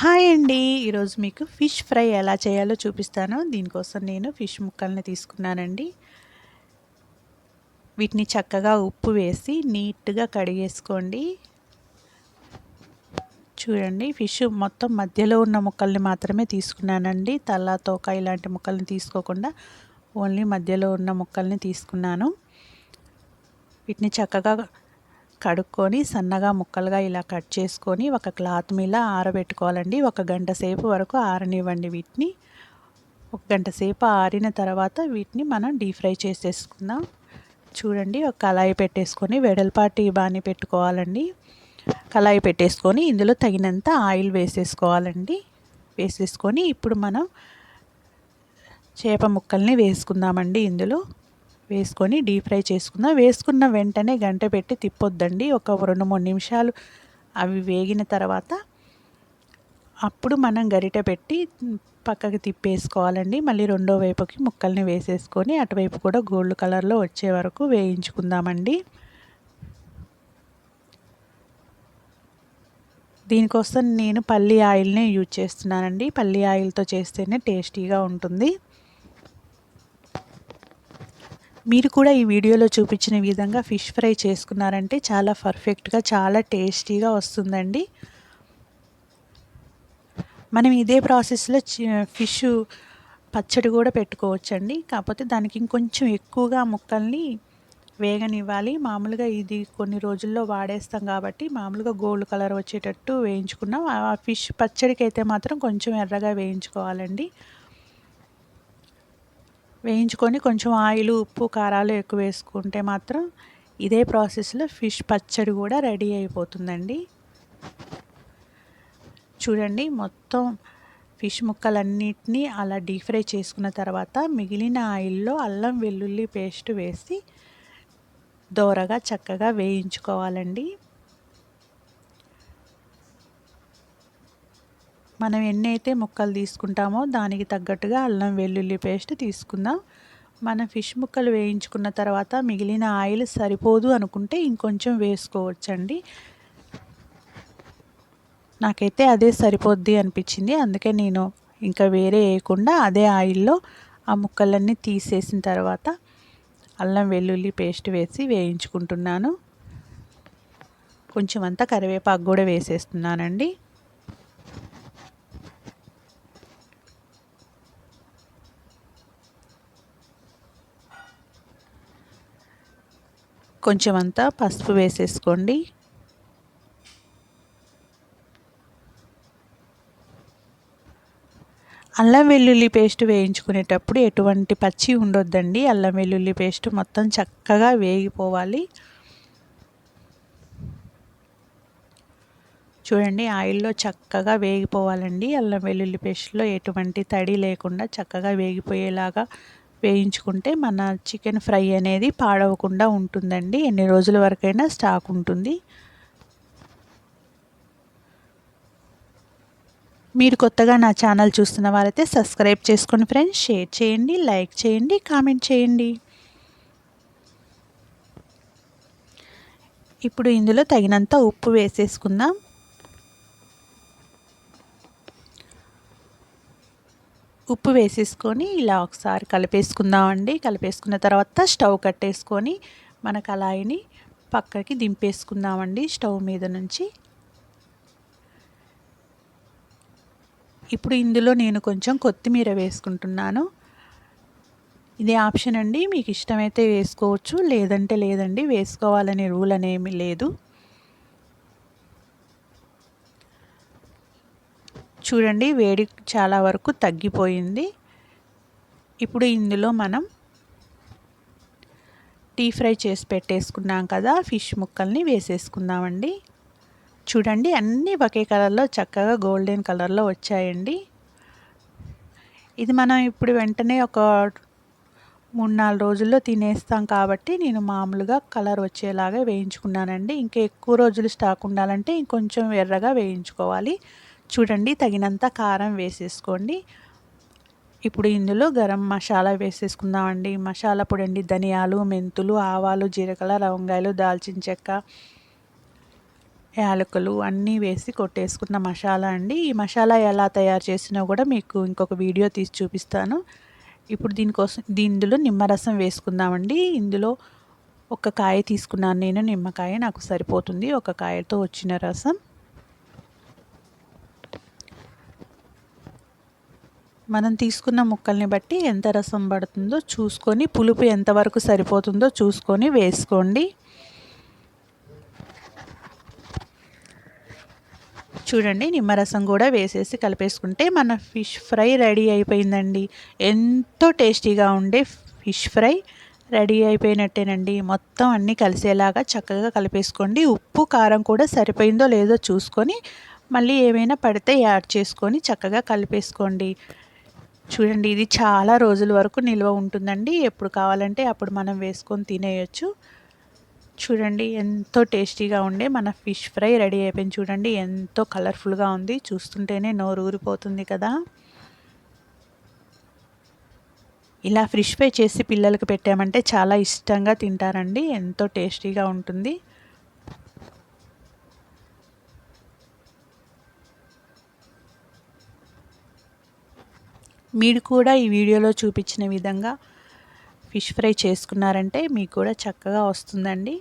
Hi అండి. ఈరోజు మీకు ఫిష్ ఫ్రై ఎలా చేయాలో చూపిస్తాను. దీనికోసం నేను ఫిష్ ముక్కల్ని తీసుకున్నానండి. వీటిని చక్కగా ఉప్పు వేసి నీట్‌గా కడిగేసుకోండి. చూడండి, ఫిష్ మొత్తం మధ్యలో ఉన్న ముక్కల్ని మాత్రమే తీసుకున్నానండి. తల, తోక ఇలాంటి ముక్కల్ని తీసుకోకుండా ఓన్లీ మధ్యలో ఉన్న ముక్కల్ని తీసుకున్నాను. వీటిని చక్కగా కడుక్కొని సన్నగా ముక్కలుగా ఇలా కట్ చేసుకొని ఒక క్లాత్ మీద ఆరబెట్టుకోవాలండి. 1 గంట సేపు వరకు ఆరనివ్వండి వీటిని. 1 గంట సేపు ఆరిన తర్వాత వీటిని మనం డీప్ ఫ్రై చేసేసుకుందాం. చూడండి, ఒక కళాయి పెట్టేసుకొని వెడల్పాటి బాణీ పెట్టుకోవాలండి. కళాయి పెట్టేసుకొని ఇందులో తగినంత ఆయిల్ వేసేసుకోవాలండి. వేసేసుకొని ఇప్పుడు మనం చేప ముక్కల్ని వేసుకుందామండి. ఇందులో వేసుకొని డీప్ ఫ్రై చేసుకుందాం. వేసుకున్న వెంటనే గంట పెట్టి తిప్పొద్దండి. ఒక 2-3 నిమిషాలు అవి వేగిన తర్వాత అప్పుడు మనం గరిటె పెట్టి పక్కకి తిప్పేసుకోవాలండి. మళ్ళీ రెండో వైపుకి ముక్కల్ని వేసేసుకొని అటువైపు కూడా గోల్డ్ కలర్లో వచ్చే వరకు వేయించుకుందామండి. దీనికోసం నేను పల్లి ఆయిల్ని యూజ్ చేస్తున్నానండి. పల్లి ఆయిల్తో చేస్తేనే టేస్టీగా ఉంటుంది. మీరు కూడా ఈ వీడియోలో చూపించిన విధంగా ఫిష్ ఫ్రై చేసుకున్నారంటే చాలా పర్ఫెక్ట్గా, చాలా టేస్టీగా వస్తుందండి. మనం ఇదే ప్రాసెస్లో ఫిష్ పచ్చడి కూడా పెట్టుకోవచ్చండి. కాకపోతే దానికి ఇంకొంచెం ఎక్కువగా ముక్కల్ని వేగనివ్వాలి. మామూలుగా ఇది కొన్ని రోజుల్లో వాడేస్తాం కాబట్టి మామూలుగా గోల్డ్ కలర్ వచ్చేటట్టు వేయించుకున్నాం. ఆ ఫిష్ పచ్చడికి అయితే మాత్రం కొంచెం ఎర్రగా వేయించుకోవాలండి. వేయించుకొని కొంచెం ఆయిల్, ఉప్పు, కారాలు ఎక్కువ వేసుకుంటే మాత్రం ఇదే ప్రాసెస్లో ఫిష్ పచ్చడి కూడా రెడీ అయిపోతుందండి. చూడండి, మొత్తం ఫిష్ ముక్కలన్నిటినీ అలా డీప్ ఫ్రై చేసుకున్న తర్వాత మిగిలిన ఆయిల్లో అల్లం వెల్లుల్లి పేస్ట్ వేసి దోరగా చక్కగా వేయించుకోవాలండి. మనం ఎన్నైతే ముక్కలు తీసుకుంటామో దానికి తగ్గట్టుగా అల్లం వెల్లుల్లి పేస్ట్ తీసుకుందాం. మనం ఫిష్ ముక్కలు వేయించుకున్న తర్వాత మిగిలిన ఆయిల్ సరిపోదు అనుకుంటే ఇంకొంచెం వేసుకోవచ్చండి. నాకైతే అదే సరిపోద్ది అనిపించింది. అందుకే నేను ఇంకా వేరే వేయకుండా అదే ఆయిల్లో ఆ ముక్కలన్నీ తీసేసిన తర్వాత అల్లం వెల్లుల్లి పేస్ట్ వేసి వేయించుకుంటున్నాను. కొంచెం అంతా కరివేపాకు కూడా వేసేస్తున్నానండి. కొంచెం అంతా పసుపు వేసేసుకోండి. అల్లం వెల్లుల్లి పేస్ట్ వేయించుకునేటప్పుడు ఎటువంటి పచ్చి ఉండొద్దండి. అల్లం వెల్లుల్లి పేస్ట్ మొత్తం చక్కగా వేగిపోవాలి. చూడండి, ఆయిల్లో చక్కగా వేగిపోవాలండి. అల్లం వెల్లుల్లి పేస్ట్లో ఎటువంటి తడి లేకుండా చక్కగా వేగిపోయేలాగా వేయించుకుంటే మన చికెన్ ఫ్రై అనేది పాడవకుండా ఉంటుందండి. ఎన్ని రోజుల వరకైనా స్టాక్ ఉంటుంది. మీరు కొత్తగా నా ఛానల్ చూస్తున్న వారైతే సబ్స్క్రైబ్ చేసుకోండి ఫ్రెండ్స్. షేర్ చేయండి, లైక్ చేయండి, కామెంట్ చేయండి. ఇప్పుడు ఇందులో తగినంత ఉప్పు వేసేసుకుందాం. ఉప్పు వేసేసుకొని ఇలా ఒకసారి కలిపేసుకుందామండి. కలిపేసుకున్న తర్వాత స్టవ్ కట్టేసుకొని మన కళాయిని పక్కకి దింపేసుకుందామండి స్టవ్ మీద నుంచి. ఇప్పుడు ఇందులో నేను కొంచెం కొత్తిమీర వేసుకుంటున్నాను. ఇది ఆప్షన్ అండి, మీకు ఇష్టమైతే వేసుకోవచ్చు, లేదంటే లేదండి. వేసుకోవాలనే రూల్ అనేమి లేదు. చూడండి, వేడి చాలా వరకు తగ్గిపోయింది. ఇప్పుడు ఇందులో మనం డీప్ ఫ్రై చేసి పెట్టేసుకున్నాం కదా ఫిష్ ముక్కల్ని వేసేసుకుందామండి. చూడండి, అన్నీ ఒకే కలర్లో చక్కగా గోల్డెన్ కలర్లో వచ్చాయండి. ఇది మనం ఇప్పుడు వెంటనే ఒక 3-4 రోజుల్లో తినేస్తాం కాబట్టి నేను మామూలుగా కలర్ వచ్చేలాగా వేయించుకున్నానండి. ఇంకా ఎక్కువ రోజులు స్టాక్ ఉండాలంటే ఇంకొంచెం ఎర్రగా వేయించుకోవాలి. చూడండి, తగినంత కారం వేసేసుకోండి. ఇప్పుడు ఇందులో గరం మసాలా వేసేసుకుందామండి. మసాలా పొడి అండి, ధనియాలు, మెంతులు, ఆవాలు, జీలకర్ర, లవంగాయలు, దాల్చిన చెక్క, యాలకులు అన్నీ వేసి కొట్టేసుకున్న మసాలా అండి. ఈ మసాలా ఎలా తయారు చేసినా కూడా మీకు ఇంకొక వీడియో తీసి చూపిస్తాను. ఇప్పుడు ఇందులో నిమ్మరసం వేసుకుందామండి. ఇందులో ఒక కాయ తీసుకున్నాను నేను, నిమ్మకాయ నాకు సరిపోతుంది ఒక కాయతో వచ్చిన రసం. మనం తీసుకున్న ముక్కల్ని బట్టి ఎంత రసం పడుతుందో చూసుకొని, పులుపు ఎంతవరకు సరిపోతుందో చూసుకొని వేసుకోండి. చూడండి, నిమ్మరసం కూడా వేసేసి కలిపేసుకుంటే మన ఫిష్ ఫ్రై రెడీ అయిపోయిందండి. ఎంతో టేస్టీగా ఉండే ఫిష్ ఫ్రై రెడీ అయిపోయినట్టేనండి. మొత్తం అన్నీ కలిసేలాగా చక్కగా కలిపేసుకోండి. ఉప్పు కారం కూడా సరిపోయిందో లేదో చూసుకొని మళ్ళీ ఏమైనా పడితే యాడ్ చేసుకొని చక్కగా కలిపేసుకోండి. చూడండి, ఇది చాలా రోజుల వరకు నిల్వ ఉంటుందండి. ఎప్పుడు కావాలంటే అప్పుడు మనం వేసుకొని తినేయొచ్చు. చూడండి, ఎంతో టేస్టీగా ఉండే మన ఫిష్ ఫ్రై రెడీ అయిపోయింది. చూడండి, ఎంతో కలర్ఫుల్గా ఉంది. చూస్తుంటేనే నోరు ఊరిపోతుంది కదా. ఇలా ఫిష్ ఫ్రై చేసి పిల్లలకు పెట్టామంటే చాలా ఇష్టంగా తింటారండి. ఎంతో టేస్టీగా ఉంటుంది. మీరు కూడా ఈ వీడియోలో చూపించిన విధంగా ఫిష్ ఫ్రై చేసుకున్నారంటే మీకు కూడా చక్కగా వస్తుందండి.